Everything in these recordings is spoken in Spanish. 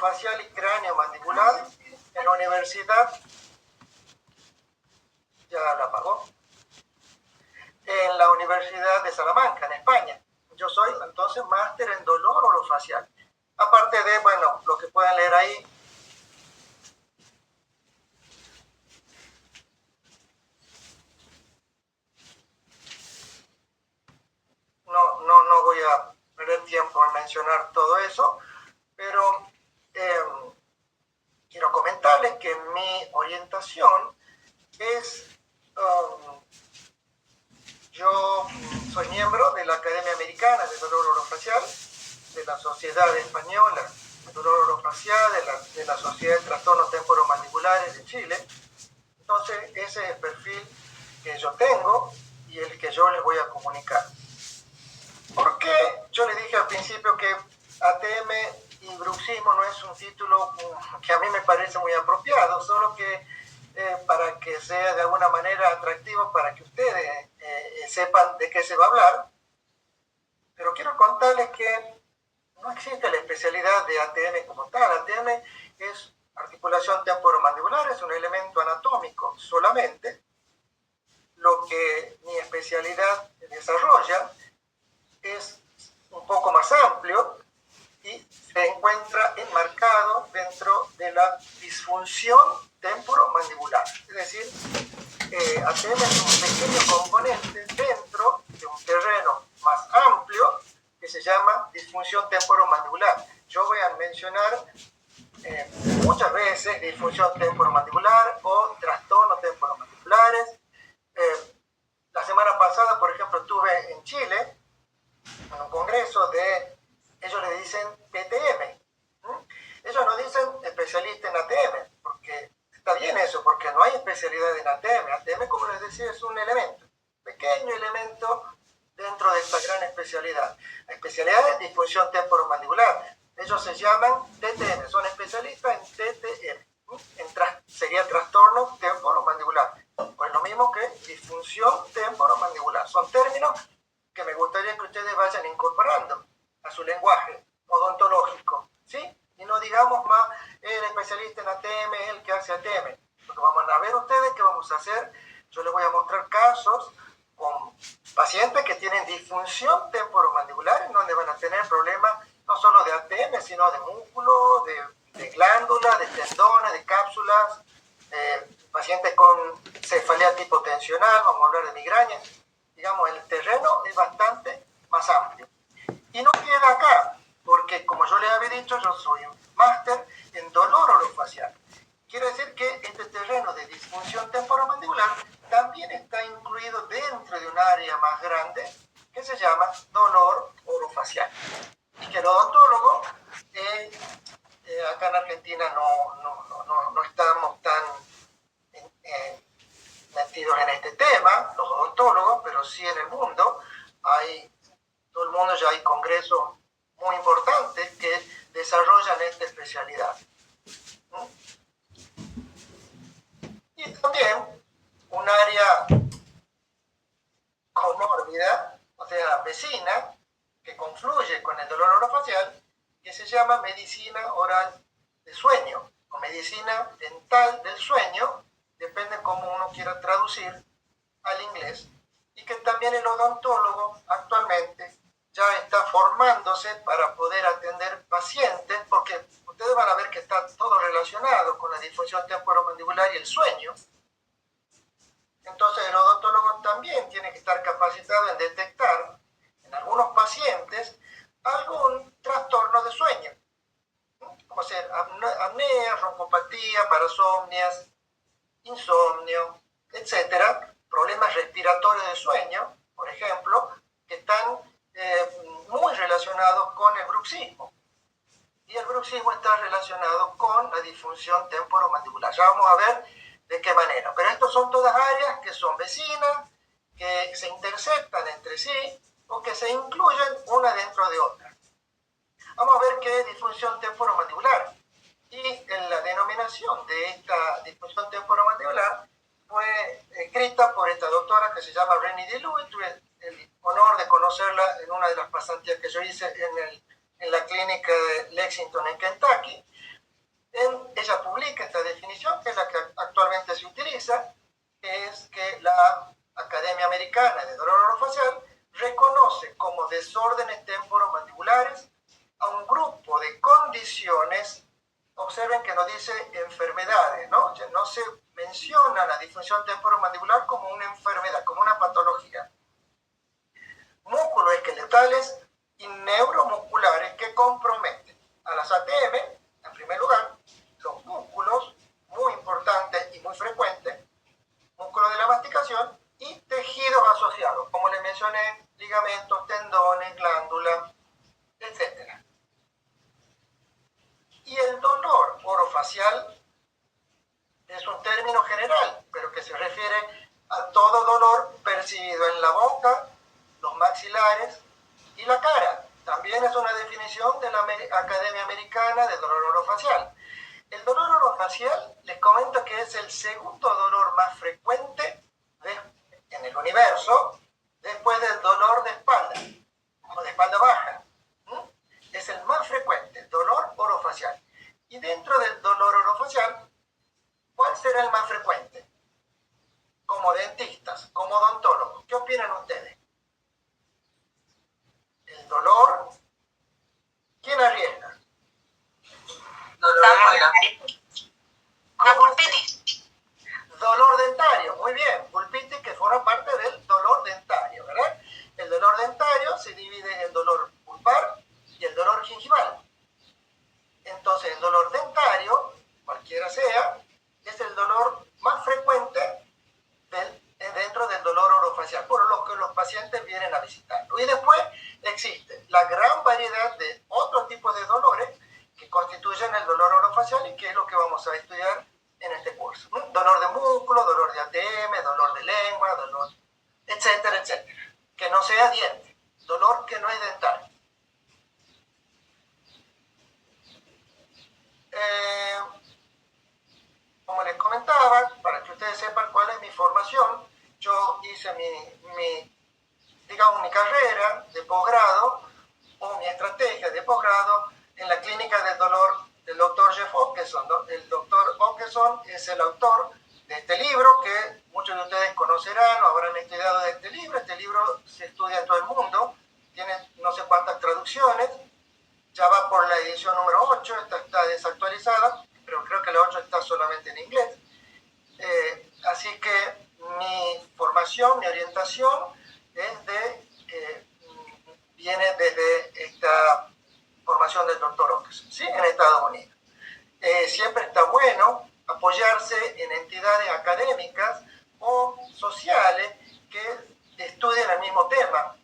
orofacial y cráneo mandibular en la universidad, ya la apagó, en la Universidad de Salamanca, en España. Yo soy entonces máster en dolor orofacial. Aparte de, bueno, lo que puedan leer ahí. No voy a perder tiempo en mencionar todo eso, pero quiero comentarles que mi orientación es, yo soy miembro de la Academia Americana de Dolor Orofacial, de la Sociedad Española de Dolor Orofacial, de la Sociedad de Trastornos Temporomandibulares de Chile. Entonces, ese es el perfil que yo tengo y el que yo les voy a comunicar. ¿Por qué yo le dije al principio que ATM y bruxismo no es un título que a mí me parece muy apropiado, solo que para que sea de alguna manera atractivo para que ustedes sepan de qué se va a hablar? Pero quiero contarles que no existe la especialidad de ATM como tal. ATM es articulación temporomandibular, es un elemento anatómico solamente. Lo que mi especialidad desarrolla es un poco más amplio y se encuentra enmarcado dentro de la disfunción temporomandibular. Es decir, ATM es un pequeño componente dentro de un terreno más amplio que se llama disfunción temporomandibular. Yo voy a mencionar muchas veces disfunción temporomandibular o trastornos temporomandibulares. La semana pasada, por ejemplo, estuve en Chile en un congreso de, ellos le dicen PTM. Ellos no dicen especialista en ATM, porque está bien eso, porque no hay especialidad en ATM. ATM, como les decía, es un elemento, pequeño elemento dentro de esta gran especialidad. La especialidad es disfunción temporomandibular. Ellos se llaman TTM, son especialistas en TTM. Sería trastorno temporomandibular. Pues lo mismo que disfunción temporomandibular. Son términos que me gustaría que ustedes vayan incorporando a su lenguaje odontológico, ¿sí? Y no digamos más, el especialista en ATM es el que hace ATM. Lo que van a ver ustedes, que vamos a hacer, yo les voy a mostrar casos con pacientes que tienen disfunción temporomandibular, en donde van a tener problemas no solo de ATM, sino de músculo, de glándulas, de tendones, de cápsulas, pacientes con cefalea tipo tensional, vamos a hablar de migraña. Digamos, el terreno es bastante más amplio. Y no queda acá, porque como yo les había dicho, yo soy un máster en dolor orofacial. Quiere decir que este terreno de disfunción temporomandibular también está incluido dentro de un área más grande que se llama dolor orofacial. Y que el odontólogo, acá en Argentina no estamos tan metidos en este tema, los odontólogos, pero sí en el mundo, todo el mundo ya hay congresos muy importantes que desarrollan esta especialidad. Y también un área comórbida, o sea, vecina, que confluye con el dolor orofacial, que se llama medicina oral de sueño, o medicina dental del sueño, depende cómo uno quiera traducir al inglés, y que también el odontólogo actualmente ya está formándose para poder atender pacientes, porque ustedes van a ver que está todo relacionado con la disfunción temporomandibular y el sueño. Entonces el odontólogo también tiene que estar capacitado en detectar en algunos pacientes algún trastorno de sueño, como ser apnea, roncopatía, parasomnias, insomnio, etcétera, problemas respiratorios de sueño, por ejemplo, que están muy relacionados con el bruxismo. Y el bruxismo está relacionado con la disfunción temporomandibular. Ya vamos a ver de qué manera. Pero estas son todas áreas que son vecinas, que se interceptan entre sí o que se incluyen una dentro de otra. Vamos a ver qué es disfunción temporomandibular. Y la denominación de esta disfunción temporomandibular fue escrita por esta doctora que se llama Rennie DeLuy. Tuve el honor de conocerla en una de las pasantías que yo hice en la clínica de Lexington en Kentucky. ella publica esta definición, que es la que actualmente se utiliza, que es que la Academia Americana de Dolor Orofacial reconoce como desórdenes temporomandibulares a un grupo de condiciones. Observen que no dice enfermedades, ¿no? No se menciona la disfunción temporomandibular como una enfermedad, como una patología. Músculos esqueletales y neuromusculares que comprometen a las ATM, en primer lugar, los músculos, muy importantes y muy frecuentes, músculos de la masticación y tejidos asociados, como les mencioné, ligamentos, tendones, glándulas, etc. Y el dolor orofacial es un término general, pero que se refiere a todo dolor percibido en la boca, los maxilares y la cara. También es una definición de la Academia Americana de Dolor Orofacial. El dolor orofacial, les comento que es el segundo dolor más frecuente en el universo, después del dolor de espalda, o de espalda baja. Es el más frecuente, dolor orofacial. Y dentro del dolor orofacial, ¿cuál será el más frecuente? Como dentistas, como odontólogos, ¿qué opinan ustedes? El dolor, ¿quién arriesga? La pulpitis. Dolor dentario, muy bien, pulpitis que forma parte del dolor dentario, ¿verdad? El dolor dentario se divide en dolor pulpar y el dolor gingival. Entonces, el dolor dentario, cualquiera sea, es el dolor más frecuente dentro del dolor orofacial, por lo que los pacientes vienen a visitarlo. Y después existe la gran variedad de otros tipos de dolores que constituyen el dolor orofacial y que es lo que vamos a estudiar en este curso. Dolor de músculo, dolor de ATM, dolor de lengua, dolor, etcétera, etcétera. Que no sea diente, dolor que no es dental. Como les comentaba, para que ustedes sepan cuál es mi formación, yo hice mi carrera de posgrado o mi estrategia de posgrado en la clínica del dolor del doctor Jeff Åkesson. El doctor Åkesson es el autor de este libro que muchos de ustedes conocerán o habrán estudiado de este libro. Este libro se estudia en todo el mundo, tiene no sé cuántas traducciones, ya va por la edición número 8, esta está desactualizada, pero creo que la 8 está solamente en inglés. Así que mi formación, mi orientación viene desde esta formación del doctor Åkesson, ¿sí? En Estados Unidos. Siempre está bueno apoyarse en entidades académicas o sociales que estudien el mismo tema.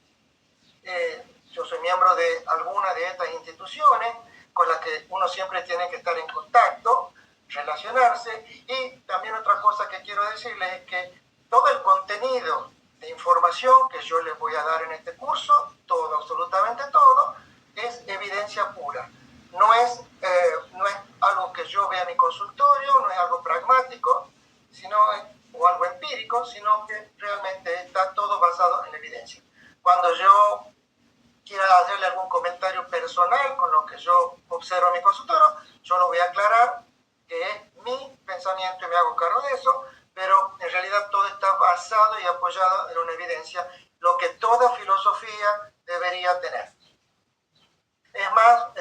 Yo soy miembro de alguna de estas instituciones con las que uno siempre tiene que estar en contacto, relacionarse. Y también otra cosa que quiero decirles es que todo el contenido de información que yo les voy a dar en este curso, todo, absolutamente todo, es evidencia pura. No es algo que yo vea en mi consultorio, no es algo pragmático, o algo empírico, sino que realmente está todo basado en la evidencia. Cuando yo quiera hacerle algún comentario personal con lo que yo observo en mi consultorio, yo lo voy a aclarar, que es mi pensamiento y me hago cargo de eso, pero en realidad todo está basado y apoyado en una evidencia, lo que toda filosofía debería tener. Es más,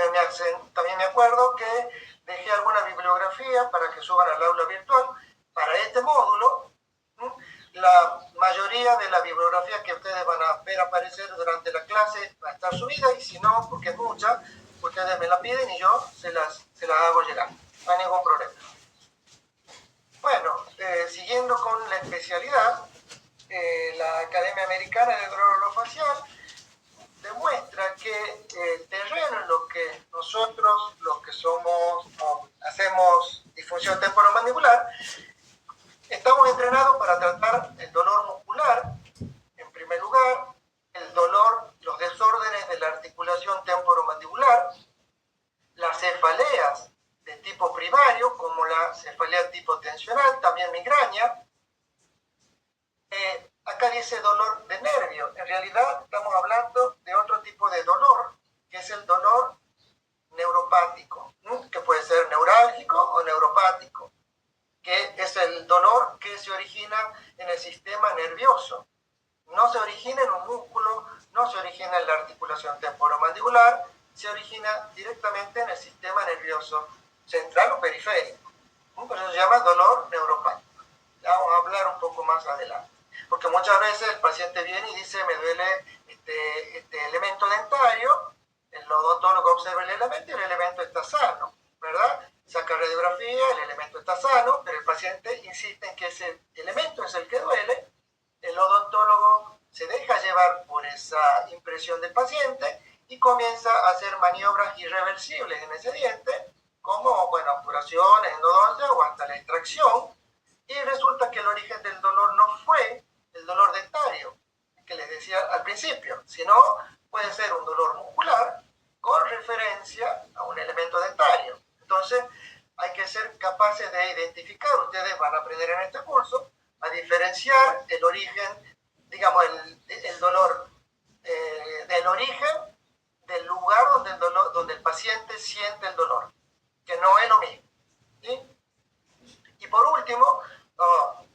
también me acuerdo que dejé alguna bibliografía para que suban al aula virtual. Para este módulo, la mayoría de la bibliografía que ustedes van a ver aparecer durante la clase va a estar subida, y si no, porque es mucha, ustedes me la piden y yo se las hago llegar. No hay ningún problema. Bueno, siguiendo con la especialidad, la Academia Americana de Dolor Orofacial demuestra que el terreno en lo que nosotros, los que hacemos disfunción temporomandibular, estamos entrenados para tratar el dolor muscular, en primer lugar, el dolor, los desórdenes de la articulación temporomandibular, las cefaleas de tipo primario, como la cefalea tipo tensional, también migraña. Acá dice dolor de nervio. En realidad estamos hablando de otro tipo de dolor, que es el dolor neuropático, que puede ser neurálgico o neuropático. neuropático, que es el dolor que se origina en el sistema nervioso. No se origina en un músculo, no se origina en la articulación temporomandibular, se origina directamente en el sistema nervioso central o periférico. Por eso se llama dolor neuropático. Ya vamos a hablar un poco más adelante. Porque muchas veces el paciente viene y dice, me duele este elemento dentario, el odontólogo observa el elemento y el elemento está sano, ¿verdad? Saca radiografía, el elemento está sano, pero el paciente insiste en que ese elemento es el que duele. El odontólogo se deja llevar por esa impresión del paciente y comienza a hacer maniobras irreversibles en ese diente, como, bueno, obturaciones, endodoncia o hasta la extracción, y resulta que el origen del dolor no fue el dolor dentario, que les decía al principio, sino puede ser un dolor muscular con referencia a un elemento dentario. Entonces, hay que ser capaces de identificar, ustedes van a aprender en este curso, a diferenciar el origen, digamos, el dolor del origen del lugar donde el paciente siente el dolor, que no es lo mismo, ¿sí? Y por último,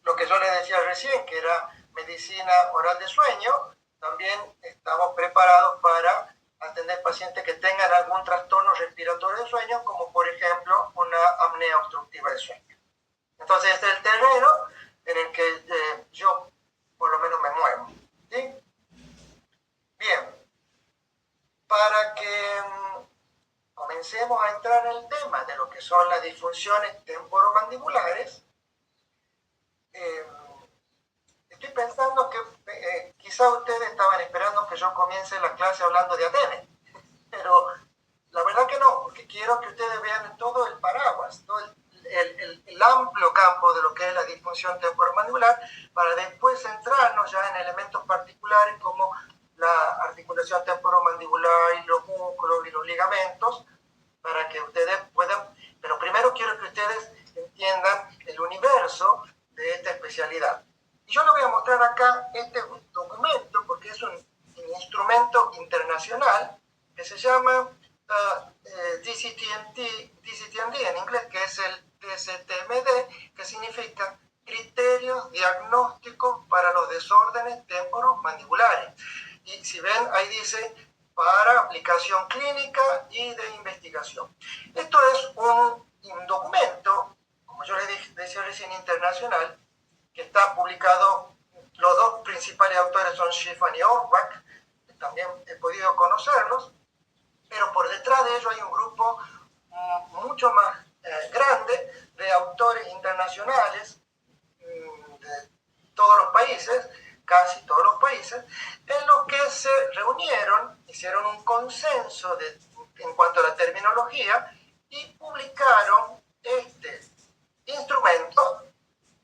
lo que yo les decía recién, que era medicina oral de sueño, también estamos preparados para atender pacientes que tengan algún trastorno respiratorio de sueño, como por ejemplo una apnea obstructiva de sueño. Entonces este es el terreno en el que yo por lo menos me muevo, ¿sí? Bien, para que comencemos a entrar en el tema de lo que son las disfunciones temporomandibulares, estoy pensando que quizá ustedes estaban esperando que yo comience la clase hablando de ATM, pero la verdad que no, porque quiero que ustedes vean todo el paraguas, todo el amplio campo de lo que es la disfunción temporomandibular, para después centrarnos ya en elementos particulares como la articulación temporomandibular y los músculos y los ligamentos, para que ustedes puedan, pero primero quiero que ustedes entiendan el universo de esta especialidad. Y yo les voy a mostrar acá este documento, porque es un instrumento internacional que se llama DCTMD en inglés, que es el DCTMD, que significa Criterios Diagnósticos para los Desórdenes Temporomandibulares. Y si ven, ahí dice para aplicación clínica y de investigación. Esto es un documento, como yo les decía recién, internacional, que está publicado, los dos principales autores son Shiffman y Auerbach, que también he podido conocerlos, pero por detrás de ello hay un grupo mucho más grande de autores internacionales de todos los países, casi todos los países, en los que se reunieron, hicieron un consenso en cuanto a la terminología y publicaron este instrumento,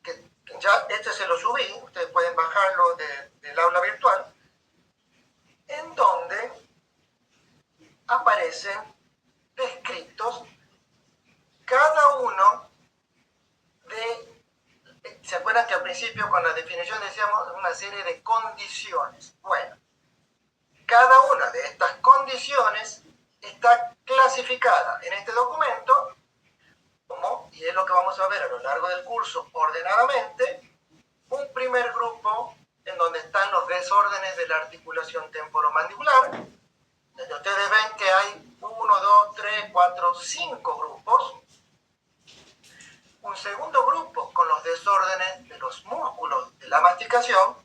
que ya se lo subí, ustedes pueden bajarlo del aula virtual, en donde aparecen descritos cada uno de, ¿se acuerdan que al principio con la definición decíamos una serie de condiciones? Bueno, cada una de estas condiciones está clasificada en este documento como, y es lo que vamos a ver a lo largo del curso ordenadamente, un primer grupo en donde están los desórdenes de la articulación temporomandibular. Ustedes ven que hay 1, 2, 3, 4, 5 grupos. Un segundo grupo con los desórdenes de los músculos de la masticación,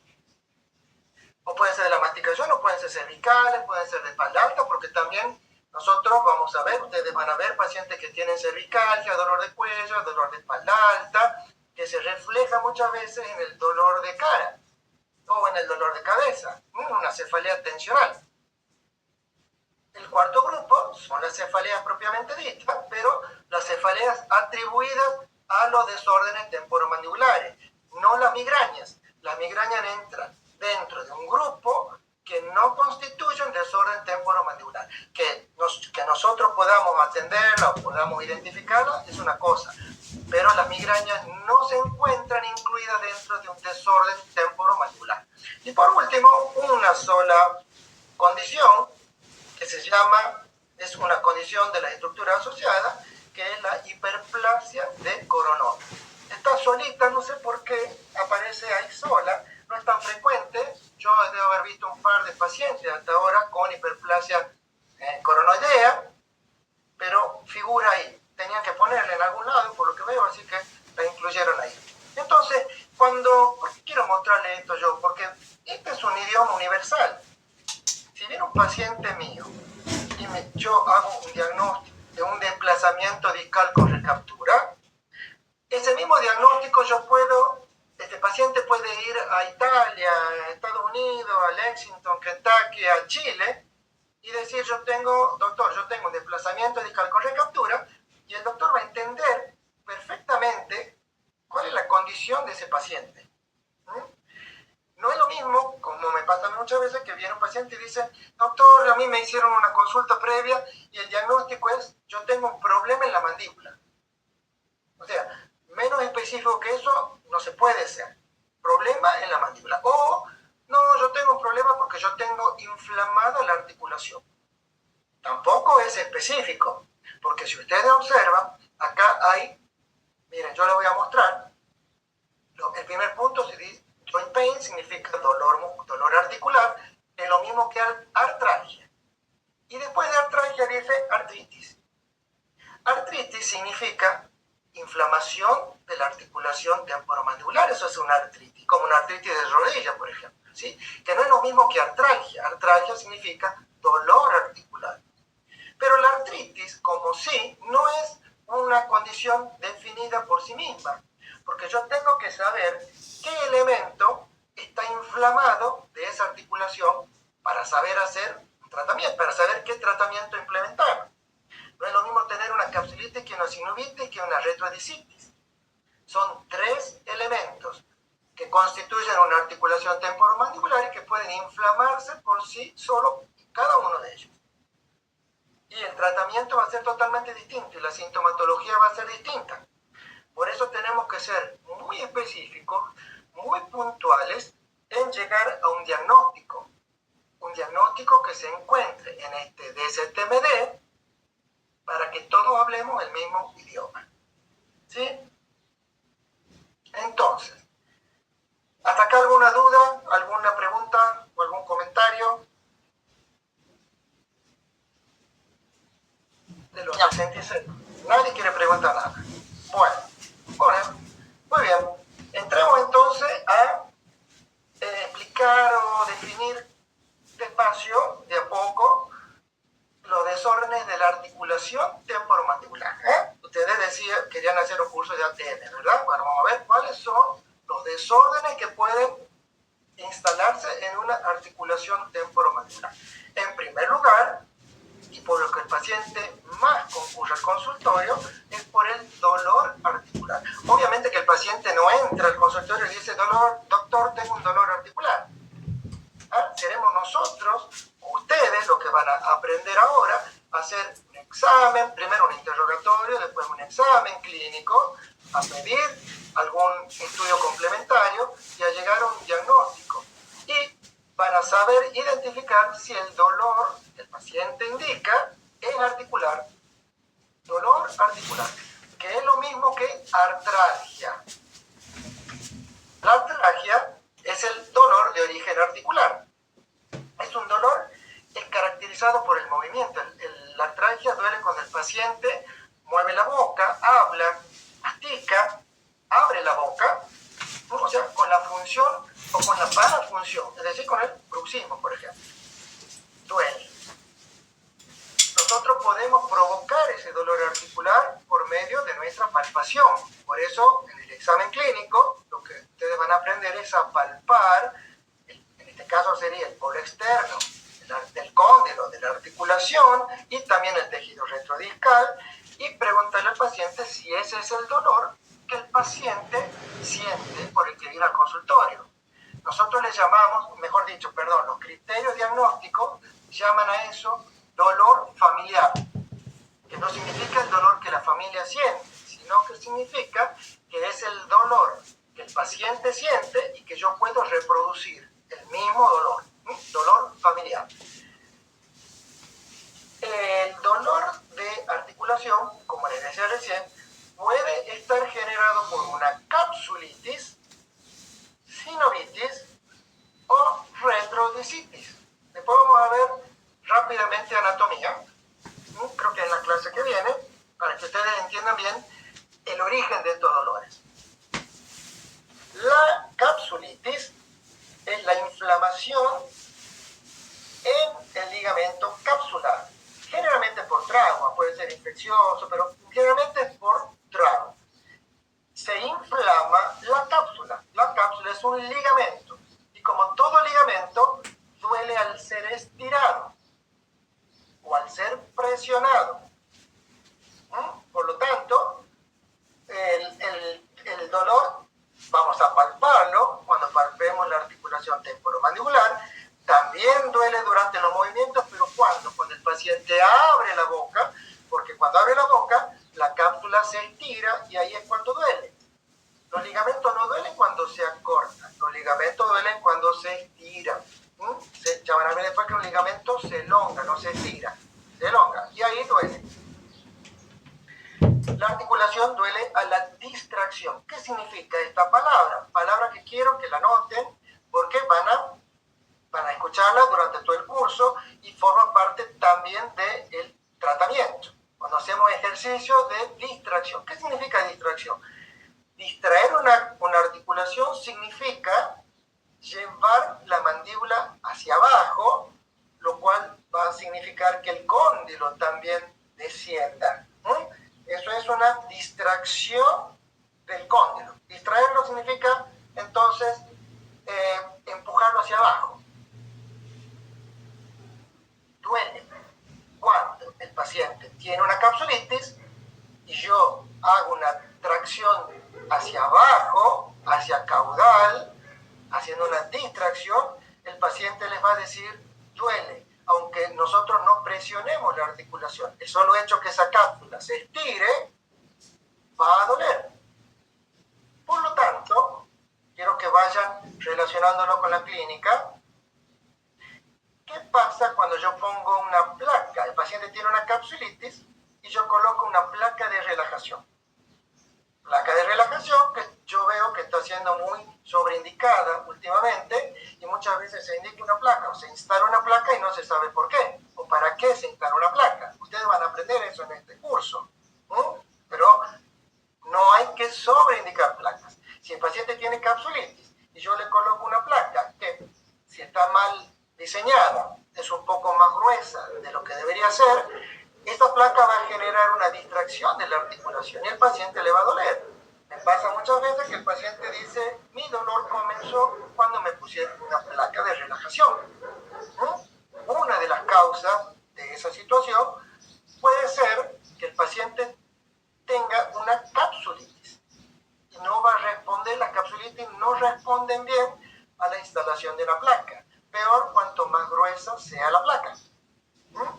o pueden ser de la masticación, o pueden ser cervicales, pueden ser de espalda alta, porque también nosotros vamos a ver, ustedes van a ver pacientes que tienen cervicalgia, dolor de cuello, dolor de espalda alta, que se refleja muchas veces en el dolor de cara o en el dolor de cabeza, una cefalea tensional. El cuarto grupo son las cefaleas propiamente dichas, pero las cefaleas atribuidas a los desórdenes temporomandibulares, no las migrañas. Las migrañas entran dentro de un grupo que no constituye un desorden temporomandibular. Que nosotros podamos atenderla o podamos identificarla es una cosa, pero las migrañas no se encuentran incluidas dentro de un desorden temporomandibular. Y por último, una sola condición que se llama, es una condición de la estructura asociada, que es la hiperplasia de figura ahí. Tenían que ponerla en algún lado, por lo que veo, así que la incluyeron ahí. Entonces, ¿por qué quiero mostrarle esto yo? Porque este es un idioma universal. Si viene un paciente mío y yo hago un diagnóstico de un desplazamiento discal con recaptura, ese mismo diagnóstico este paciente puede ir a Italia, a Estados Unidos, a Lexington, Kentucky, a Chile, y decir, doctor, yo tengo un desplazamiento discal con recaptura, y el doctor va a entender perfectamente cuál es la condición de ese paciente. No es lo mismo, como me pasa muchas veces, que viene un paciente y dice, doctor, a mí me hicieron una consulta previa y el diagnóstico es, yo tengo un problema en la mandíbula. O sea, menos específico que eso no se puede ser. Problema en la mandíbula. O, no, yo tengo un problema porque yo tengo inflamada la articulación. Tampoco es específico, porque si ustedes observan, acá hay, miren, yo les voy a mostrar, el primer punto, joint pain significa dolor articular, es lo mismo que artralgia. Y después de artralgia dice artritis. Artritis significa inflamación de la articulación temporomandibular, eso es una artritis, como una artritis de rodilla, por ejemplo, ¿sí? Que no es lo mismo que artralgia. Artralgia significa dolor articular. Pero la artritis, como sí, no es una condición definida por sí misma, porque yo tengo que saber qué elemento está inflamado de esa articulación para saber hacer un tratamiento, para saber qué tratamiento implementar. No es lo mismo tener una capsulitis que una sinovitis que una retroedicitis. Son 3 elementos que constituyen una articulación temporomandibular y que pueden inflamarse por sí solo, cada uno de ellos. Y el tratamiento va a ser totalmente distinto y la sintomatología va a ser distinta. Por eso tenemos que ser muy específicos, muy puntuales en llegar a un diagnóstico. Un diagnóstico que se encuentre en este DSTMD para que todos hablemos el mismo idioma. ¿Sí? Entonces, ¿hasta acá alguna duda, alguna pregunta o algún comentario? De los 66. Nadie quiere preguntar nada. Bueno, muy bien. Entremos entonces a explicar o definir despacio, de a poco, los desórdenes de la articulación temporomandibular. Ustedes querían hacer un curso de ATM, ¿verdad? Bueno, vamos a ver cuáles son los desórdenes que pueden instalarse en una articulación temporomandibular. En primer lugar, y por lo que el paciente más concurre al consultorio, es por el dolor articular. Obviamente que el paciente no entra al consultorio y dice, doctor, tengo un dolor articular. Seremos nosotros, ustedes, los que van a aprender ahora a hacer un examen, primero un interrogatorio, después un examen clínico, a pedir algún estudio complementario y a llegar a un diagnóstico. Y van a saber identificar si el dolor que el paciente indica es articular. Dolor articular, que es lo mismo que artralgia. La artralgia es el dolor de origen articular. Es un dolor caracterizado por el movimiento. La artralgia duele cuando el paciente mueve la boca, habla, mastica, abre la boca, o sea, con la función o con la parafunción, es decir, con el bruxismo, por ejemplo. Duele. Nosotros podemos provocar ese dolor articular por medio de nuestra palpación. Por eso, en el examen clínico, lo que ustedes van a aprender es a palpar, en este caso sería el polo externo del cóndilo, de la articulación y también el tejido retrodiscal, y preguntarle al paciente si ese es el dolor que el paciente siente por el que viene al consultorio. Nosotros le llamamos, mejor dicho, los criterios diagnósticos llaman a eso dolor familiar, que no significa el dolor que la familia siente, sino que significa que es el dolor que el paciente siente y que yo puedo reproducir el mismo dolor, dolor familiar. El dolor de articulación, como les decía recién, puede estar generado por una capsulitis, sinovitis o retrodicitis. Después vamos a ver rápidamente anatomía, creo que en la clase que viene, entiendan bien el origen de estos dolores. La capsulitis es la inflamación en el ligamento capsular, generalmente por trauma, puede ser infeccioso, pero generalmente es por trauma. Se inflama la cápsula. La cápsula es un ligamento y como todo ligamento duele al ser estirado o al ser presionado. Por lo tanto, el dolor vamos a palparlo cuando palpemos la articulación temporomandibular. También duele durante los movimientos, pero ¿cuándo? Cuando el paciente abre la boca, porque cuando abre la boca, la cápsula se estira y ahí es cuando duele. Los ligamentos no duelen cuando se acortan, los ligamentos duelen cuando se estiran. Ya van a ver después que un ligamento se elonga, no se estira, se elonga y ahí duele. La articulación duele a la distracción. ¿Qué significa esta palabra? Palabra que quiero que la noten porque van a escucharla durante todo el curso y forma parte también del tratamiento. Cuando hacemos ejercicio de distracción. ¿Qué significa distracción? Distraer una articulación significa llevar la mandíbula hacia abajo, lo cual va a significar que el cóndilo también descienda. Eso es una distracción del cóndilo. Distraerlo significa entonces empujarlo hacia abajo. Duele cuando el paciente tiene una capsulitis y yo hago una tracción hacia abajo, hacia caudal, haciendo una distracción, el paciente les va a decir duele, aunque nosotros no presionemos la articulación. El solo hecho que esa cápsula se estire va a doler. Por lo tanto, quiero que vayan relacionándolo con la clínica. ¿Qué pasa cuando yo pongo una placa? El paciente tiene una capsulitis y yo coloco una placa de relajación. Placa de relajación que yo veo que está siendo muy sobreindicada últimamente y muchas veces se indica una placa o se instala una placa y no se sabe por qué o para qué se instala una placa. Ustedes van a aprender eso en este curso, pero no hay que sobreindicar placas. Si el paciente tiene capsulitis y yo le coloco una placa que si está mal diseñada es un poco más gruesa de lo que debería ser, esta placa va a generar una distracción de la articulación y el paciente le va a doler. Me pasa muchas veces que el paciente dice, mi dolor comenzó cuando me pusieron una placa de relajación. Una de las causas de esa situación puede ser que el paciente tenga una capsulitis y no va a responder, las capsulitis no responden bien a la instalación de la placa. Peor cuanto más gruesa sea la placa.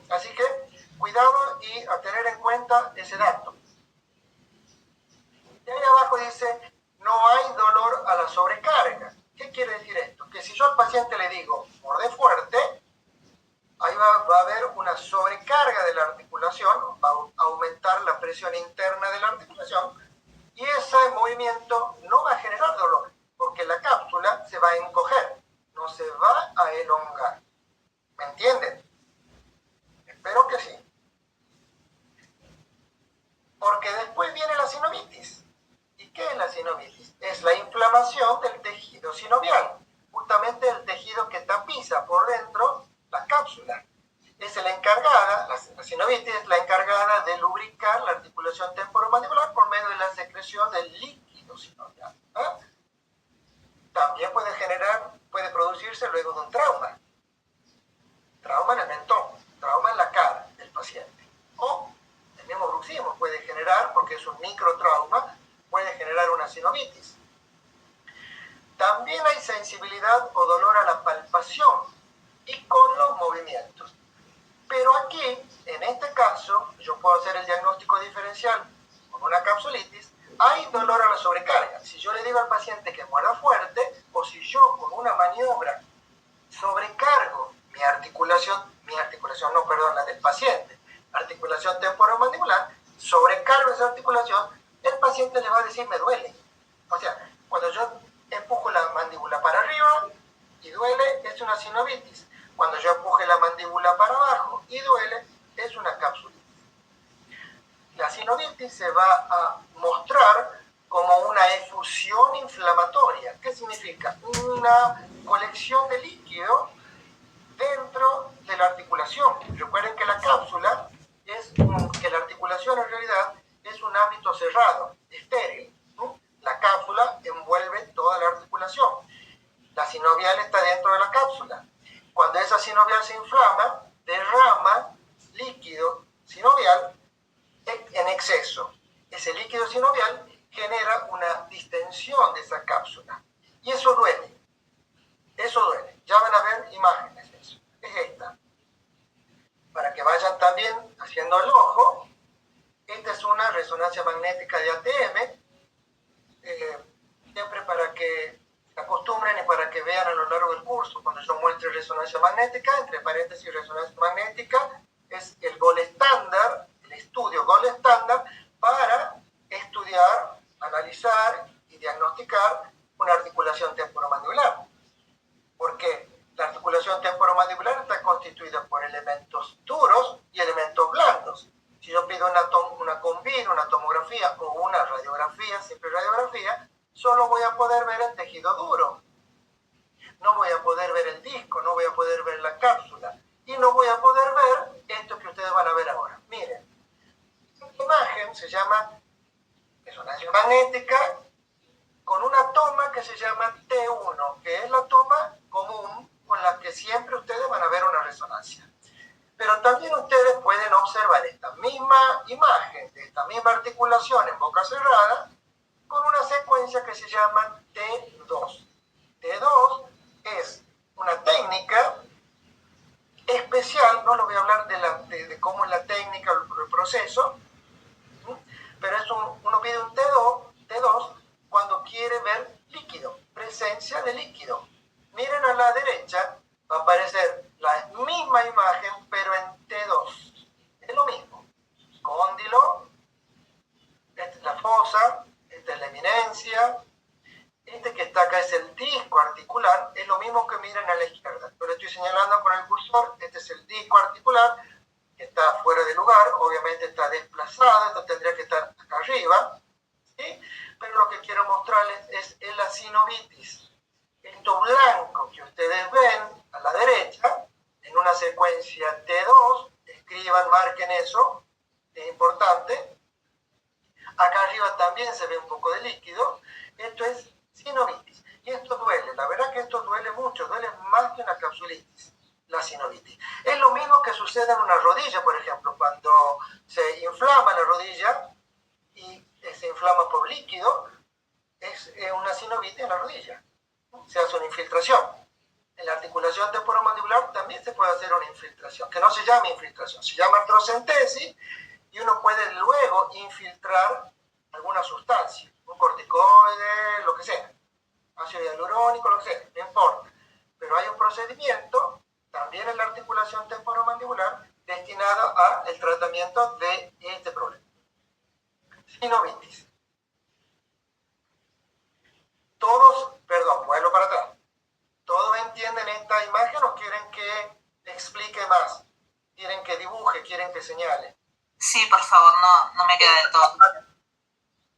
Así que cuidado y a tener en cuenta ese dato. Y ahí abajo dice, no hay dolor a la sobrecarga. ¿Qué quiere decir esto? Que si yo al paciente le digo, morde fuerte, ahí va a haber una sobrecarga de la articulación, va a aumentar la presión interna de la articulación, y ese movimiento no va a generar dolor, porque la cápsula se va a encoger, no se va a elongar. ¿Me entienden? Espero que sí. Porque después viene la sinovitis. ¿Y qué es la sinovitis? Es la inflamación del tejido sinovial, justamente el tejido que tapiza por dentro la cápsula. Es la encargada, la sinovitis es la encargada de lubricar la articulación temporomandibular por medio de la secreción del líquido sinovial. También puede producirse luego de un trauma. Trauma en el mentón, trauma en la cara del paciente. O el mismo bruxismo puede generar, porque es un microtrauma, puede generar una sinovitis. También hay sensibilidad o dolor a la palpación y con los movimientos. Pero aquí, en este caso, yo puedo hacer el diagnóstico diferencial con una capsulitis, hay dolor a la sobrecarga. Si yo le digo al paciente que muerda fuerte, o si yo con una maniobra sobrecargo la del paciente, articulación temporomandibular, sobrecargo esa articulación, el paciente le va a decir me duele. O sea, cuando yo empujo la mandíbula para arriba y duele, es una sinovitis. Cuando yo empuje la mandíbula para abajo y duele, es una capsulitis. La sinovitis se va a mostrar como una efusión inflamatoria. ¿Qué significa? Una colección de líquido dentro de la articulación. Recuerden que la cápsula que la articulación en realidad es un ámbito cerrado, estéril. La cápsula envuelve toda la articulación. La sinovial está dentro de la cápsula. Cuando esa sinovial se inflama, derrama líquido sinovial en exceso. Ese líquido sinovial genera una distensión de esa cápsula. Y eso duele. Eso duele. Ya van a ver imágenes de eso. Es esta. Para que vayan también haciendo el ojo, esta es una resonancia magnética de ATM, siempre para que se acostumbren y para que vean a lo largo del curso, cuando yo muestre resonancia magnética, entre paréntesis resonancia magnética, es el gol estándar, el estudio gol estándar para estudiar, analizar y diagnosticar una articulación temporomandibular. Porque la articulación temporomandibular está constituida por elementos duros y elementos blandos. Si yo pido una combina, una tomografía o una radiografía, simple radiografía, solo voy a poder ver el tejido duro. No voy a poder ver el disco, no voy a poder ver la cápsula. Y no voy a poder ver esto que ustedes van a ver ahora. Miren, esta imagen se llama resonancia magnética con una toma que se llama T1, que es la toma común con la que siempre ustedes van a ver una resonancia. Pero también ustedes pueden observar esta misma imagen, de esta misma articulación en boca cerrada, con una secuencia que se llama T2. T2 es una técnica especial, no les voy a hablar de cómo es la técnica, el proceso, pero uno pide un T2 cuando quiere ver líquido, presencia de líquido. Miren a la derecha, va a aparecer la misma imagen, pero en T2. Es lo mismo. Cóndilo, esta es la fosa, esta es la eminencia, este que está acá es el disco articular, es lo mismo que miren a la izquierda. Pero estoy señalando con el cursor, este es el disco articular, que está fuera de lugar, obviamente está desplazado, esto tendría que estar acá arriba, ¿sí? Pero lo que quiero mostrarles es la sinovitis. Esto blanco que ustedes ven a la derecha, en una secuencia T2, escriban, marquen eso, es importante. Acá arriba también se ve un poco de líquido. Esto es sinovitis. Y esto duele, la verdad que esto duele mucho, duele más que una capsulitis, la sinovitis. Es lo mismo que sucede en una rodilla, por ejemplo, cuando se inflama la rodilla y se inflama por líquido, es una sinovitis en la rodilla. Se hace una infiltración. En la articulación temporomandibular también se puede hacer una infiltración, que no se llama infiltración, se llama artrocentesis, y uno puede luego infiltrar alguna sustancia, un corticoide, lo que sea, ácido hialurónico, lo que sea, no importa. Pero hay un procedimiento, también en la articulación temporomandibular, destinado al tratamiento de este problema. Sinovitis. Vuelvo para atrás. ¿Todos entienden esta imagen o quieren que explique más? ¿Quieren que dibuje? ¿Quieren que señale? Sí, por favor, no me queda del todo.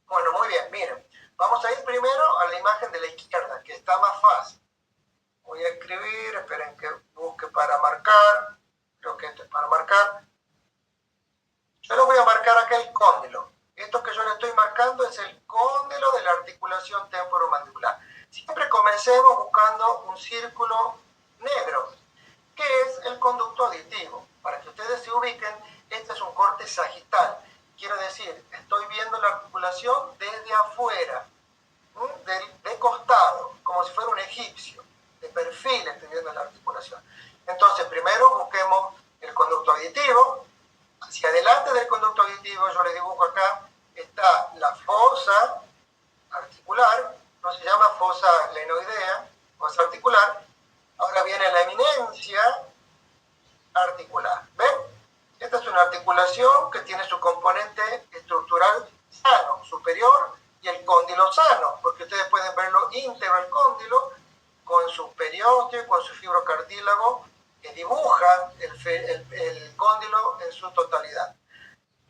Bueno, muy bien, miren. Vamos a ir primero a la imagen de la izquierda, que está más fácil. Voy a escribir, esperen que busque para marcar. Creo que esto es para marcar. Yo le voy a marcar acá el cóndilo. Esto que yo le estoy marcando es el cóndilo de la articulación temporomandibular. Siempre comencemos buscando un círculo negro, que es el conducto auditivo. Para que ustedes se ubiquen, este es un corte sagital. Quiero decir, estoy viendo la articulación desde afuera, de costado, como si fuera un egipcio. De perfil estoy viendo la articulación. Entonces, primero busquemos el conducto auditivo. Hacia adelante del conducto auditivo, yo le dibujo acá, está la fosa articular, no se llama fosa glenoidea, fosa articular. Ahora viene la eminencia articular. ¿Ven? Esta es una articulación que tiene su componente estructural sano, superior, y el cóndilo sano, porque ustedes pueden verlo íntegro el cóndilo, con su periósteo, con su fibrocartílago, que dibuja el cóndilo en su totalidad.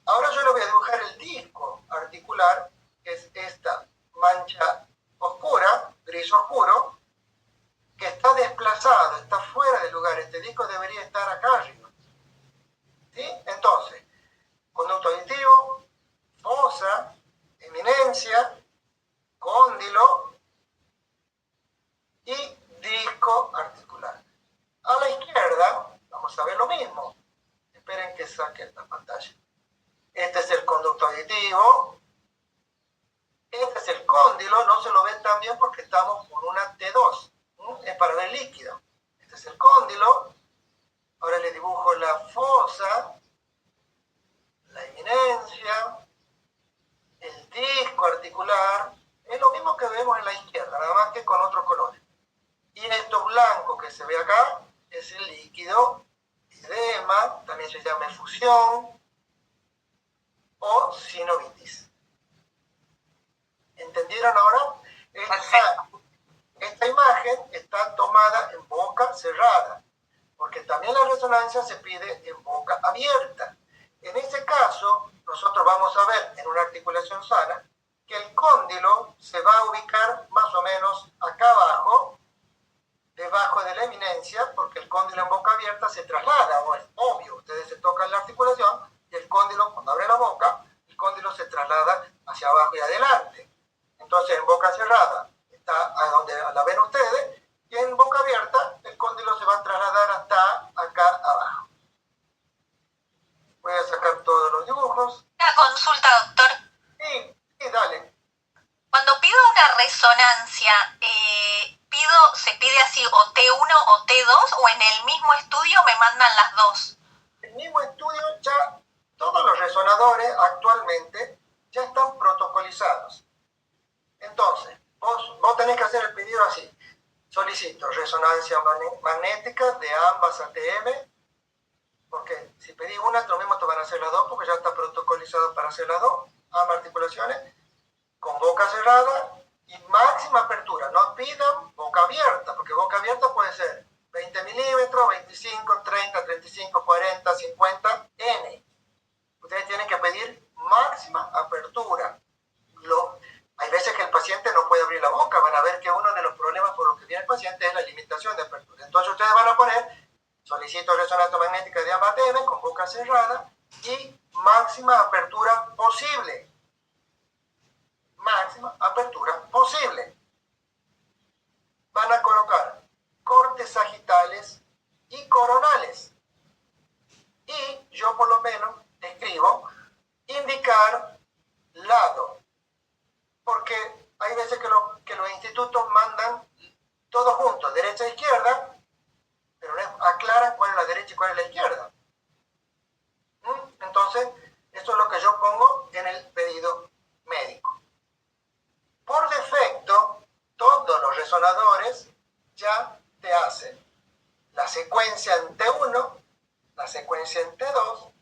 Ahora yo le voy a dibujar el disco articular, que es esta mancha oscura, gris oscuro, que está desplazado, está fuera del lugar. Este disco debería estar acá arriba. ¿Sí? Entonces, conducto auditivo, fosa, eminencia, cóndilo y disco articular. A la izquierda vamos a ver lo mismo. Esperen que saque la pantalla. Este es el conducto auditivo. Este es el cóndilo. No se lo ven tan bien porque estamos con una T2. Es para ver líquido. Este es el cóndilo. Ahora le dibujo la fosa, la eminencia, el disco articular. Es lo mismo que vemos en la izquierda, nada más que con otros colores. Y esto blanco que se ve acá es el líquido edema, también se llama efusión o sinovitis. ¿Entendieron ahora? Esta imagen está tomada en boca cerrada, porque también la resonancia se pide en boca abierta. En ese caso, nosotros vamos a ver en una articulación sana que el cóndilo se va a ubicar más o menos acá abajo, debajo de la eminencia, porque el cóndilo en boca abierta se traslada, o es obvio, ustedes se tocan la articulación y el cóndilo, cuando abre la boca, el cóndilo se traslada hacia abajo y adelante. Entonces, en boca cerrada está a donde la ven ustedes, y en boca abierta el cóndilo se va a trasladar hasta acá abajo. Voy a sacar todos los dibujos. Una consulta, doctor. Sí, dale. Cuando pido una resonancia, ¿se pide así o T1 o T2 o en el mismo estudio me mandan las dos? El mismo estudio, ya todos los resonadores actualmente ya están protocolizados. Entonces, vos tenés que hacer el pedido así. Solicito resonancia magnética de ambas ATM, porque si pedís una, lo mismo te van a hacer las dos, porque ya está protocolizado para hacer las dos, ambas articulaciones, con boca cerrada y máxima apertura. No pidan boca abierta, porque boca abierta puede ser 20 milímetros, 25, 30, 35, 40, 50, N. Ustedes tienen que pedir máxima apertura. Hay veces que el paciente no puede abrir la boca. Van a ver que uno de los problemas por los que viene el paciente es la limitación de apertura. Entonces ustedes van a poner, solicito resonancia magnética de ambas ATM con boca cerrada y máxima apertura posible. Máxima apertura posible. Van a colocar cortes sagitales y coronales. Y yo por lo menos escribo indicar lado. Porque hay veces que los institutos mandan todo junto, derecha e izquierda, pero no aclaran cuál es la derecha y cuál es la izquierda. Entonces, esto es lo que yo pongo en el pedido médico. Por defecto, todos los resonadores ya te hacen la secuencia en T1, la secuencia en T2,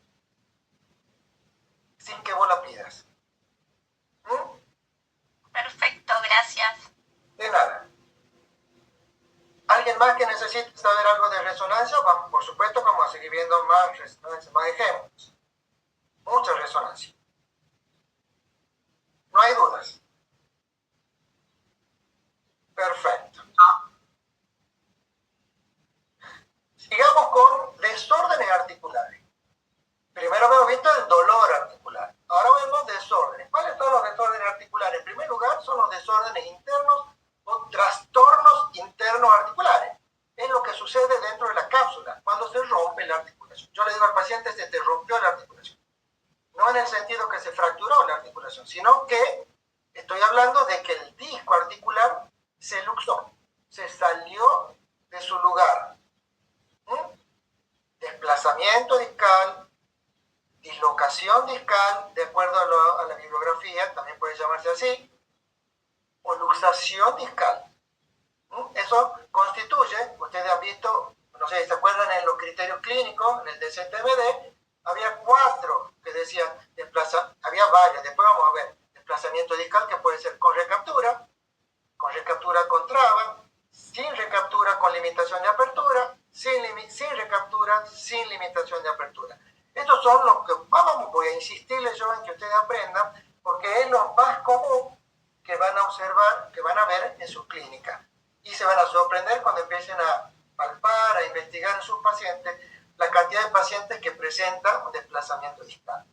sin que vos la pidas. Perfecto, gracias. De nada. ¿Alguien más que necesite saber algo de resonancia? Por supuesto, vamos a seguir viendo más resonancias, más ejemplos. Muchas resonancias. No hay dudas. Perfecto. Sigamos con desórdenes articulares. Primero hemos visto el dolor articular. Ahora vemos desórdenes. ¿Cuáles son los desórdenes articulares? En primer lugar, son los desórdenes internos o trastornos internos articulares. Es lo que sucede dentro de la cápsula, cuando se rompe la articulación. Yo le digo al paciente, se te rompió la articulación. No en el sentido que se fracturó la articulación, sino que estoy hablando de que el disco articular se luxó, se salió de su lugar. Desplazamiento discal, dislocación discal, de acuerdo a la bibliografía, también puede llamarse así, o luxación discal. Eso constituye, ustedes han visto, no sé si se acuerdan en los criterios clínicos, en el DCTMD, había 4 que decían había varios, después vamos a ver, desplazamiento discal que puede ser con recaptura con traba, sin recaptura con limitación de apertura, sin recaptura, sin limitación de apertura. Estos son los que, voy a insistirles yo en que ustedes aprendan, porque es lo más común que van a observar, que van a ver en su clínica. Y se van a sorprender cuando empiecen a palpar, a investigar en sus pacientes, la cantidad de pacientes que presentan un desplazamiento distal.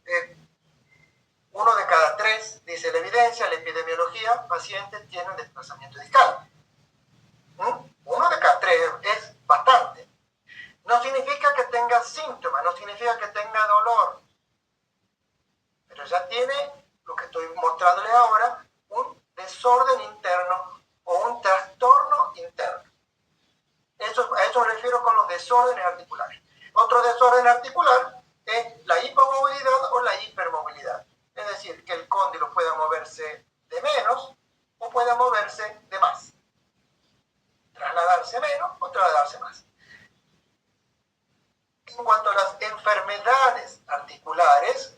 1 de cada 3, dice la evidencia, la epidemiología, pacientes tienen desplazamiento distal. 1 de cada 3 es bastante. No significa que tenga síntomas, no significa que tenga dolor, pero ya tiene, lo que estoy mostrándoles ahora, un desorden interno o un trastorno interno. A eso me refiero con los desórdenes articulares. Otro desorden articular es la hipomovilidad o la hipermovilidad. Es decir, que el cóndilo pueda moverse de menos o pueda moverse de más. Trasladarse menos o trasladarse más. En cuanto a las enfermedades articulares,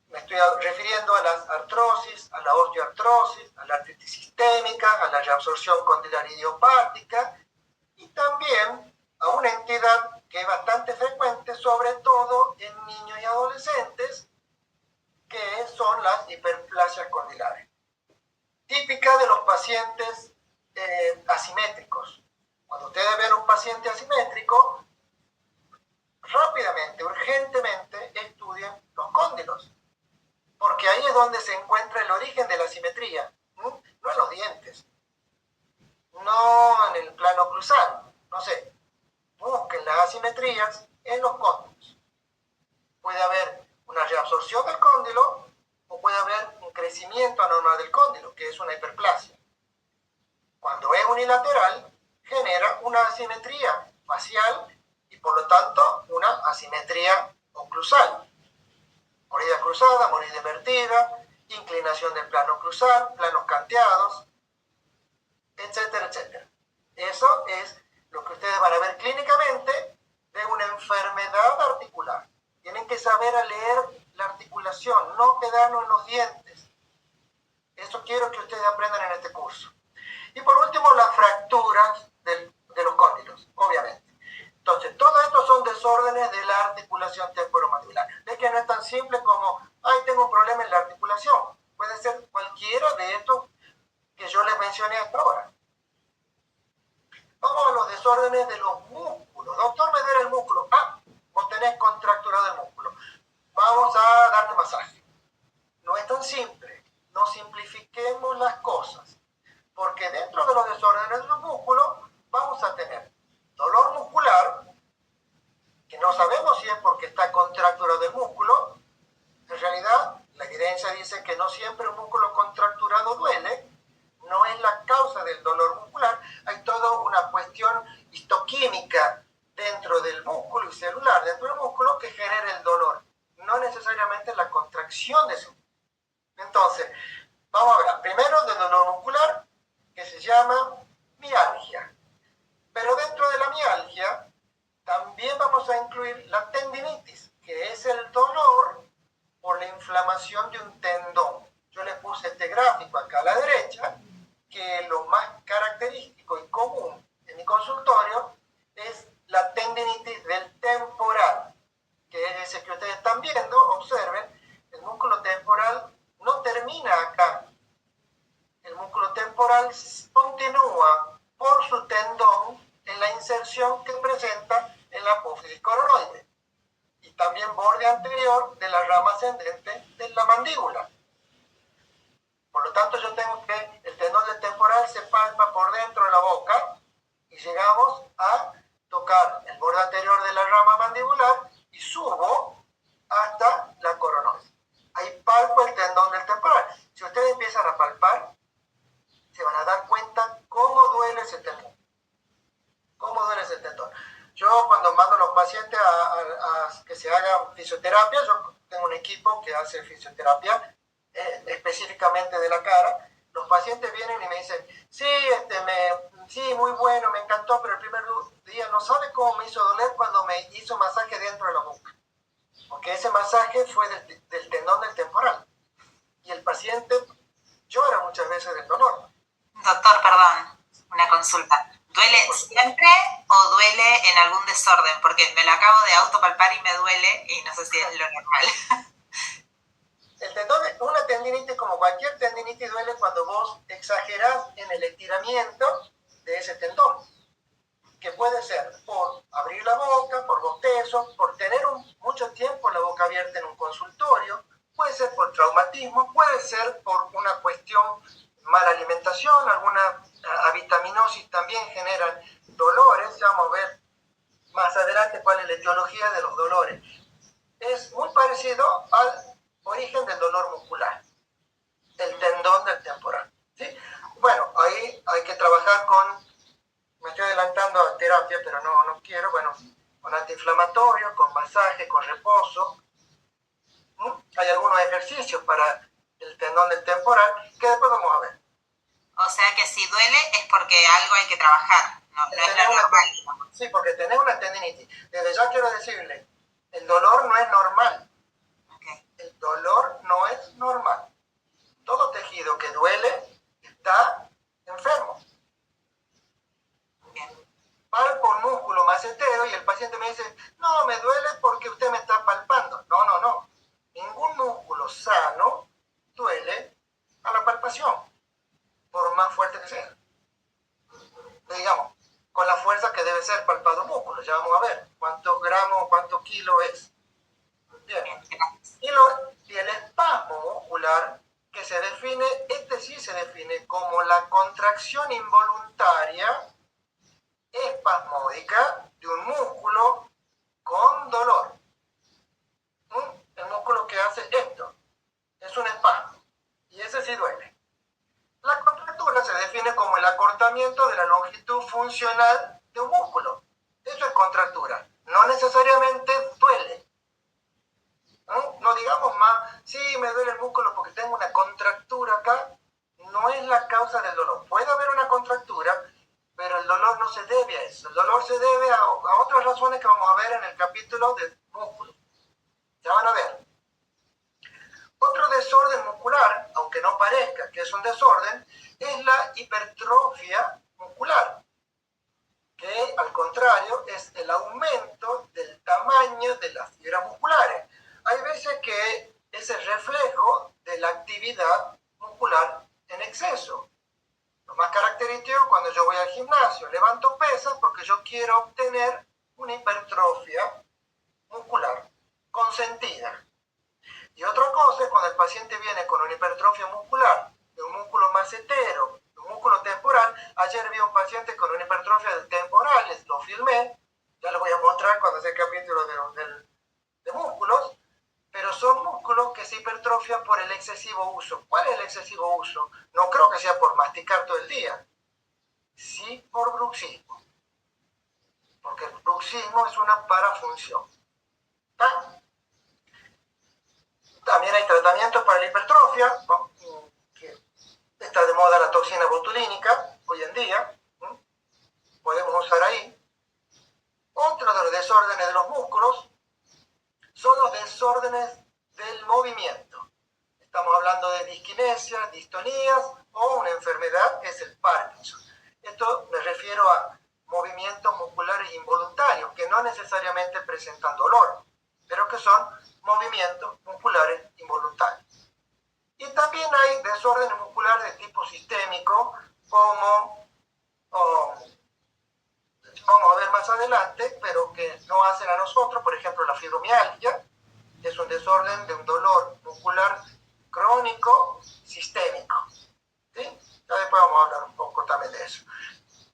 me estoy refiriendo a las artrosis, a la osteoartrosis, a la artritis sistémica, a la reabsorción condilar idiopática y también a una entidad que es bastante frecuente, sobre todo en niños y adolescentes, que son las hiperplasias condilares, típica de los pacientes asimétricos. Cuando ustedes ven un paciente asimétrico, rápidamente, urgentemente estudien los cóndilos, porque ahí es donde se encuentra el origen de la asimetría, no en los dientes, no en el plano oclusal, no sé, busquen las asimetrías en los cóndilos. Puede haber una reabsorción del cóndilo o puede haber un crecimiento anormal del cóndilo, que es una hiperplasia. Cuando es unilateral, genera una asimetría facial y por lo tanto una asimetría oclusal. Moroidea cruzada, moroidea invertida, inclinación del plano oclusal, planos canteados, etcétera, etcétera. Eso es lo que ustedes van a ver clínicamente de una enfermedad articular. Tienen que saber a leer la articulación, no quedarnos en los dientes. Eso quiero que ustedes aprendan en este curso. Y por último, las fracturas de los cóndilos, obviamente. Entonces, todos estos son desórdenes de la articulación temporomandibular. Es que no es tan simple como, tengo un problema en la articulación. Puede ser cualquiera de estos que yo les mencioné hasta ahora. Vamos a los desórdenes de los músculos. Doctor, me duele el músculo. Vos tenés contracturado el músculo. Vamos a darte masaje. No es tan simple. No simplifiquemos las cosas. Porque dentro de los desórdenes de los músculos vamos a tener dolor muscular, que no sabemos si es porque está contracturado el músculo. En realidad, la evidencia dice que no siempre un músculo contracturado duele. No es la causa del dolor muscular. Hay toda una cuestión histoquímica dentro del músculo y celular dentro del músculo que genera el dolor. No necesariamente la contracción de ese músculo. Entonces, vamos a hablar primero del dolor muscular, que se llama mialgia. Pero dentro de la mialgia también vamos a incluir la tendinitis, que es el dolor por la inflamación de un tendón. Yo les puse este gráfico acá a la derecha, que lo más característico y común en mi consultorio es la tendinitis del temporal, que es ese que ustedes están viendo. Observen, el músculo temporal no termina acá. El músculo temporal continúa por su tendón en la inserción que presenta en la apófisis coronoide y también borde anterior de la rama ascendente de la mandíbula. Por lo tanto, yo tengo que el tendón del temporal se palpa por dentro de la boca y llegamos a tocar el borde anterior de la rama mandibular y subo hasta la coronoide. Ahí palpo el tendón del temporal. Si ustedes empiezan a palpar, se van a dar cuenta cómo duele ese tendón. ¿Cómo duele ese tendón? Yo cuando mando a los pacientes a que se hagan fisioterapia, yo tengo un equipo que hace fisioterapia específicamente de la cara. Los pacientes vienen y me dicen, sí, muy bueno, me encantó, pero el primer día no sabe cómo me hizo doler cuando me hizo masaje dentro de la boca. Porque ese masaje fue del tendón del temporal. Y el paciente llora muchas veces del dolor. Doctor, perdón, una consulta. ¿Duele siempre o duele en algún desorden? Porque me lo acabo de autopalpar y me duele y no sé si es lo normal. El tendón, una tendinitis, como cualquier tendinitis, duele cuando vos exagerás en el estiramiento de ese tendón, que puede ser por abrir la boca, por bostezos, por tener mucho tiempo la boca abierta en un consultorio, puede ser por traumatismo, puede ser por una cuestión mala alimentación, alguna avitaminosis también generan dolores. Ya vamos a ver más adelante cuál es la etiología de los dolores. Es muy parecido al origen del dolor muscular, el tendón del temporal, ¿sí? Bueno, ahí hay que trabajar me estoy adelantando a terapia, pero no quiero, bueno, con antiinflamatorio, con masaje, con reposo. Hay algunos ejercicios para el tendón del temporal que después vamos a ver. O sea que si duele es porque algo hay que trabajar, no es lo normal. Sí, porque tenés una tendinitis. Desde ya quiero decirle, el dolor no es normal. Okay. El dolor no es normal. Todo tejido que duele está enfermo. Bien. Palpo un músculo macetero y el paciente me dice, no, me duele porque usted me está palpando. No. Ningún músculo sano duele a la palpación, por más fuerte que sea. Digamos, con la fuerza que debe ser palpado un músculo. Ya vamos a ver cuántos gramos, cuántos kilos es. Bien. Y el espasmo muscular, que se define, sí se define como la contracción involuntaria espasmódica de un músculo con dolor. El músculo que hace esto es un espasmo, y ese sí duele. La contractura se define como el acortamiento de la longitud funcional de un músculo. Eso es contractura. No necesariamente duele. No digamos más, sí, me duele el músculo porque tengo una contractura acá. No es la causa del dolor. Puede haber una contractura, pero el dolor no se debe a eso. El dolor se debe a otras razones que vamos a ver en el capítulo del músculo. Ya van a ver. Otro desorden muscular, aunque no parezca que es un desorden, es la hipertrofia muscular, que al contrario es el aumento del tamaño de las fibras musculares. Hay veces que es el reflejo de la actividad muscular en exceso. Lo más característico cuando yo voy al gimnasio, levanto pesas porque yo quiero obtener una hipertrofia muscular consentida. Y otra cosa es cuando el paciente viene con una hipertrofia muscular, de un músculo macetero, de un músculo temporal. Ayer vi a un paciente con una hipertrofia del temporal, lo filmé, ya les voy a mostrar cuando sea el capítulo de músculos, pero son músculos que se hipertrofian por el excesivo uso. ¿Cuál es el excesivo uso? No creo que sea por masticar todo el día, sí por bruxismo, porque el bruxismo es una parafunción. ¿Está? También hay tratamientos para la hipertrofia, que está de moda la toxina botulínica hoy en día, podemos usar ahí. Otro de los desórdenes de los músculos son los desórdenes del movimiento. Estamos hablando de disquinesia, distonías o una enfermedad que es el Parkinson. Esto me refiero a movimientos musculares involuntarios que no necesariamente presentan dolor, pero que son movimientos musculares involuntarios. Y también hay desórdenes musculares de tipo sistémico, como vamos a ver más adelante, pero que no hacen a nosotros. Por ejemplo, la fibromialgia es un desorden de un dolor muscular crónico sistémico. ¿Sí? Ya después vamos a hablar un poco también de eso.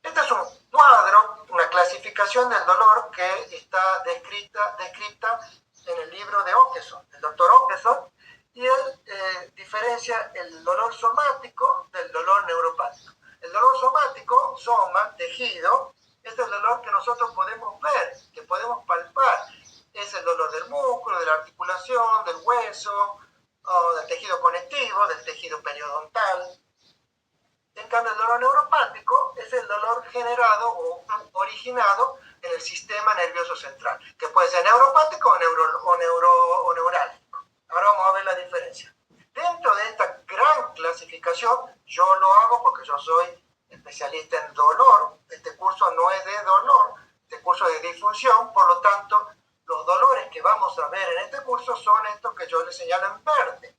Este es un cuadro, una clasificación del dolor que está descrita en el libro de Åkesson, el doctor Åkesson, y él diferencia el dolor somático del dolor neuropático. El dolor somático, soma, tejido, es el dolor que nosotros podemos ver, que podemos palpar. Es el dolor del músculo, de la articulación, del hueso, del tejido conectivo, del tejido periodontal. En cambio, el dolor neuropático es el dolor generado o originado en el sistema nervioso central, que puede ser neuropático o neurálgico. Ahora vamos a ver la diferencia. Dentro de esta gran clasificación, yo lo hago porque yo soy especialista en dolor. Este curso no es de dolor, este curso de disfunción, por lo tanto, los dolores que vamos a ver en este curso son estos que yo les señalo en verde.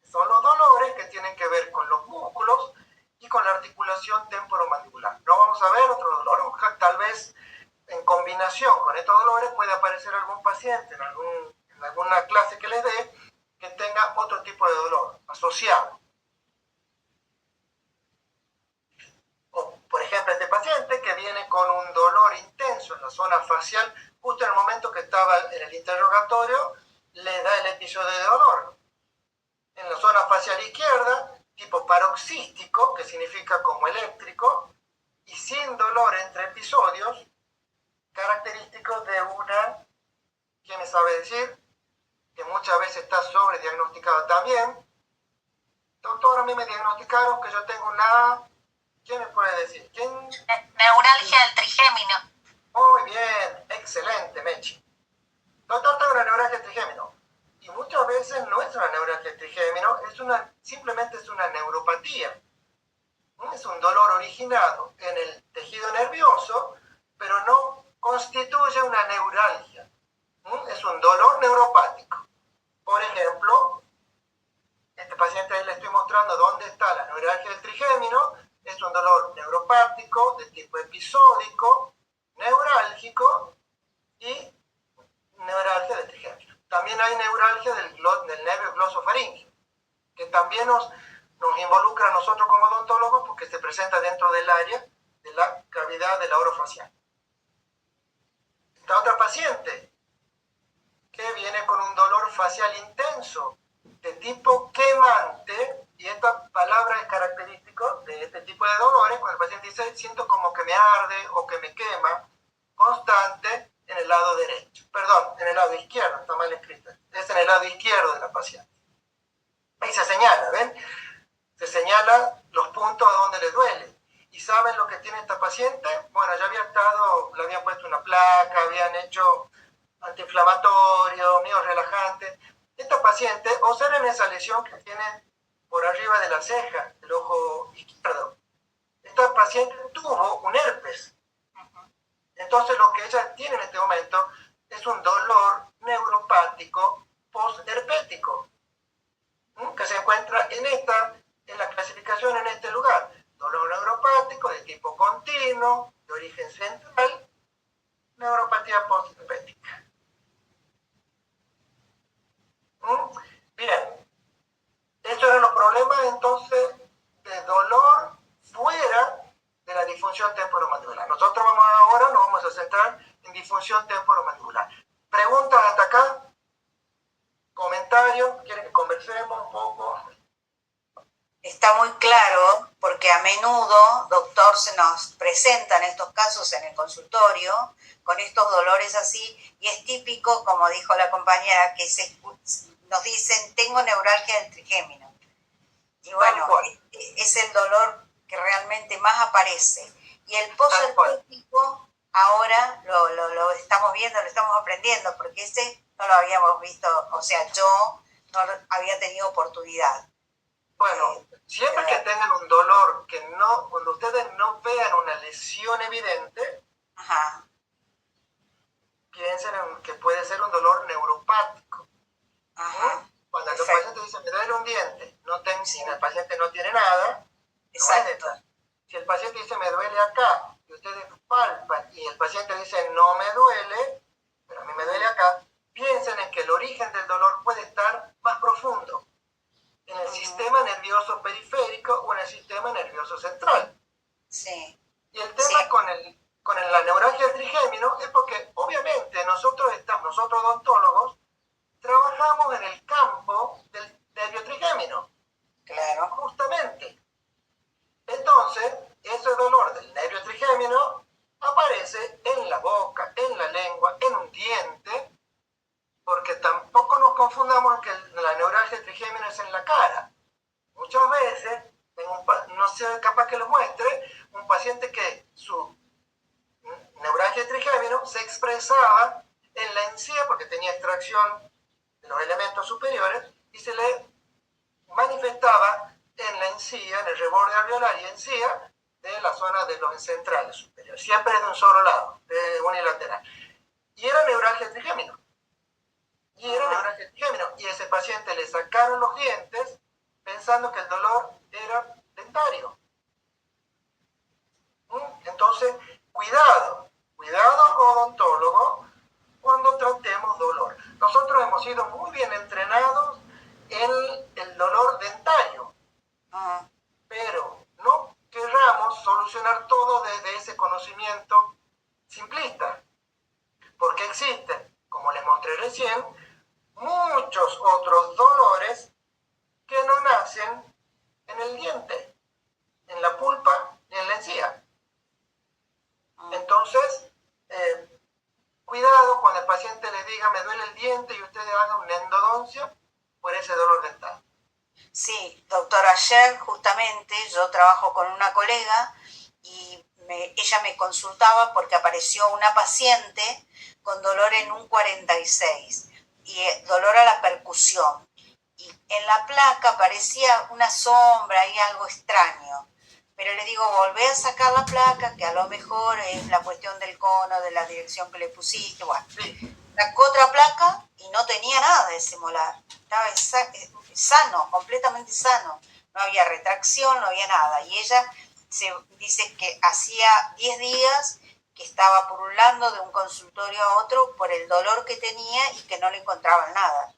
Son los dolores que tienen que ver con los músculos y con la articulación temporomandibular. No vamos a ver otro dolor, tal vez en combinación con estos dolores puede aparecer algún paciente en alguna clase que les dé que tenga otro tipo de dolor asociado. O, por ejemplo, este paciente que viene con un dolor intenso en la zona facial, justo en el momento que estaba en el interrogatorio, le da el episodio de dolor. En la zona facial izquierda, tipo paroxístico, que significa como eléctrico, y sin dolor entre episodios, característico de una, ¿quién me sabe decir? Que muchas veces está sobrediagnosticado también. Doctor, a mí me diagnosticaron que yo tengo una... ¿Quién me puede decir? ¿Quién? Neuralgia del trigémino. Muy bien, excelente, Mechi. Doctor, tengo una neuralgia del trigémino. Y muchas veces no es una neuralgia del trigémino, simplemente es una neuropatía. Es un dolor originado en el tejido nervioso, pero no constituye una neuralgia. Es un dolor neuropático. Por ejemplo, este paciente ahí le estoy mostrando dónde está la neuralgia del trigémino. Es un dolor neuropático de tipo episódico, neurálgico y neuralgia del trigémino. También hay neuralgia del nervio glosofaríngeo, que también nos involucra a nosotros como odontólogos porque se presenta dentro del área de la cavidad del orofacial. Esta otra paciente que viene con un dolor facial intenso de tipo quemante, y esta palabra es característico de este tipo de dolores, cuando el paciente dice, siento como que me arde o que me quema, constante en el lado derecho, perdón, en el lado izquierdo, está mal escrito, es en el lado izquierdo de la paciente. Ahí se señala, ¿ven? Se señala los puntos a donde le duele. ¿Y saben lo que tiene esta paciente? Bueno, ya le habían puesto una placa, habían hecho antiinflamatorio, miorelajante. Esta paciente, observen esa lesión que tiene por arriba de la ceja, del ojo izquierdo. Esta paciente tuvo un herpes. Entonces lo que ella tiene en este momento es un dolor neuropático postherpético, que se encuentra en la clasificación en este lugar. Dolor neuropático de tipo continuo, de origen central, neuropatía postherpética. Bien, estos eran los problemas entonces de dolor fuera de la disfunción temporomandibular. Nosotros ahora nos vamos a centrar en disfunción temporomandibular. ¿Preguntas hasta acá? ¿Comentarios? ¿Quieren que conversemos un poco? Está muy claro porque a menudo, doctor, se nos presentan estos casos en el consultorio con estos dolores así y es típico, como dijo la compañera, que nos dicen, tengo neuralgia del trigémino. Y bueno, es el dolor que realmente más aparece. Y el posherpético ahora lo estamos viendo, lo estamos aprendiendo, porque ese no lo habíamos visto, o sea, yo no había tenido oportunidad. Bueno, siempre que tengan un dolor, cuando ustedes no vean una lesión evidente, Ajá. piensen en que puede ser un dolor neuropático. Ajá. Cuando el paciente dice, me duele un diente, si el paciente no tiene nada, exacto. No es. Si el paciente dice, me duele acá, y ustedes palpan, y el paciente dice, no me duele, pero a mí me duele acá, piensen en que el origen del dolor puede estar más profundo, en el sistema nervioso periférico o en el sistema nervioso central. Sí. Y el tema con la neuralgia del trigémino es porque obviamente nosotros odontólogos trabajamos en el campo del nervio trigémino. Claro. Justamente. Entonces, ese dolor del nervio trigémino aparece en la boca, en la lengua, en un diente, porque tampoco nos confundamos que la neuralgia del trigémino es en la cara. Muchas veces, no sé, capaz que lo muestre, un paciente que su neuralgia del trigémino se expresaba en la encía porque tenía extracción de los elementos superiores y se le manifestaba en la encía, en el reborde alveolar y encía, de la zona de los centrales superiores, siempre de un solo lado, de unilateral. Y era neuralgia trigémino. Y a ese paciente le sacaron los dientes pensando que el dolor era dentario. Entonces, cuidado odontólogo cuando tratemos dolor. Nosotros hemos sido muy bien entrenados en el dolor dentario, pero no querramos solucionar todo desde ese conocimiento simplista, porque existen, como les mostré recién, muchos otros dolores que no nacen en el diente, en la pulpa ni en la encía. Entonces, cuidado cuando el paciente le diga me duele el diente y ustedes hagan una endodoncia por ese dolor dental. Sí, doctor, ayer justamente yo trabajo con una colega y ella me consultaba porque apareció una paciente con dolor en un 46 y dolor a la percusión. Y en la placa parecía una sombra y algo extraño. Pero le digo, volvé a sacar la placa, que a lo mejor es la cuestión del cono, de la dirección que le pusiste. Bueno, sacó otra placa y no tenía nada de ese molar. Estaba sano, completamente sano. No había retracción, no había nada. Y ella dice que hacía 10 días que estaba pululando de un consultorio a otro por el dolor que tenía y que no le encontraban nada.